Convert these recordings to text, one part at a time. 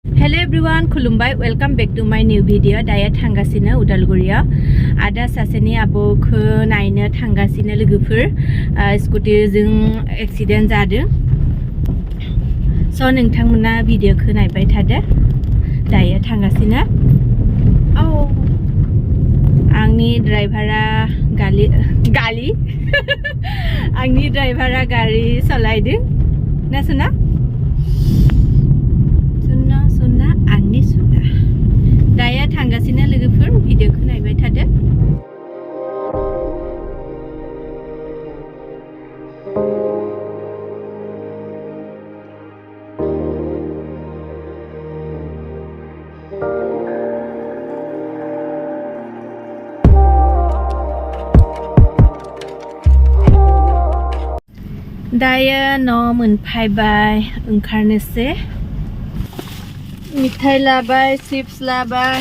Hello everyone, khulumbai. Welcome back to my new video. Daya thangasino Udalguria. Ada saseni abok naina thangasino lugufur. Scooty zung accident zadu. So nungtangmuna video ko naibay tada. Daya thangasino. Oh. Angni drivera gali. Angni drivera gari solaidu. Nasuna? Angni suna. Daya thangasino lugufur video ko naibay tada. Daya no मोनफायबाय ओंखारनोसै मिठाई लाबाय chips लाबाय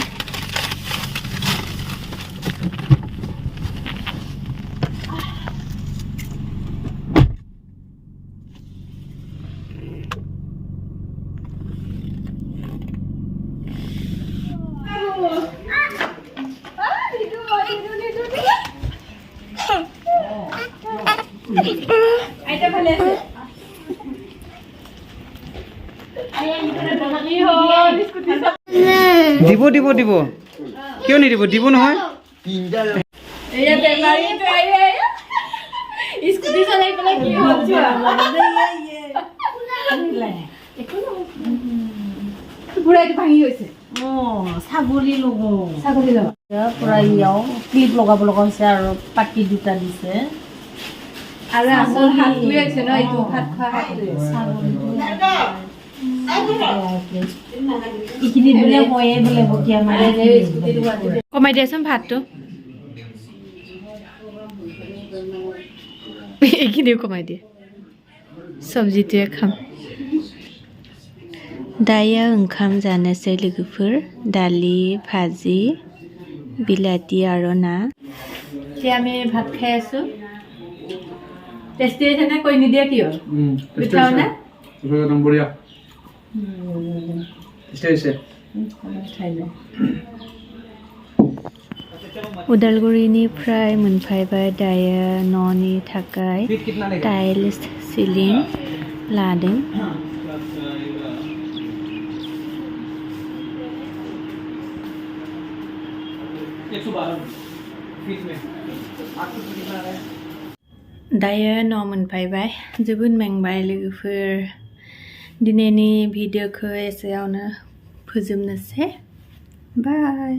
আইটা ভালে আছে দিব দিব দিব কিয় নিদিব দিব নহয় এয়া বেমাৰী তো আইয়া স্কুটি চলাই পেলাই কি হচ্ছে পুৰাইটো ভাঙি গৈছে ছাগলী লগ ছাগলী লগ পুৰা ইয়াও ক্লিপ লগাব লগা হৈছে আৰু পাটি দুটা দিছে আৰু আসল হাতটোৱে আছে ন এইটো হাত খোৱা হাতটোৱে এইখিনি বোলে হয়ে বোলে বকিয়া মাৰে কমাই দিয়াচোন ভাতটো এইখিনিও কমাই দিয়ে চব্জিটোৱে খাম दाया ओंखाम जानोसै लोगोफोर दालि भाजी बिलाथि आरो ना এতিয়া আমি ভাত খাই আছো টেষ্টি হৈছে নে কৈ নিদিয়া কিয় মিঠাও না একদম বঢ়িয়া টেষ্টি उदालगुरिनिफ्राय मोनफायबाय दायो न'नि थाखाय टाइल्स सिलिं लादों दायो न' मोनफायबाय जोबोद मेंबाय लोगोफोर दिनैनि भिडिअखौ एसेयावनो फोजोबनोसै बाय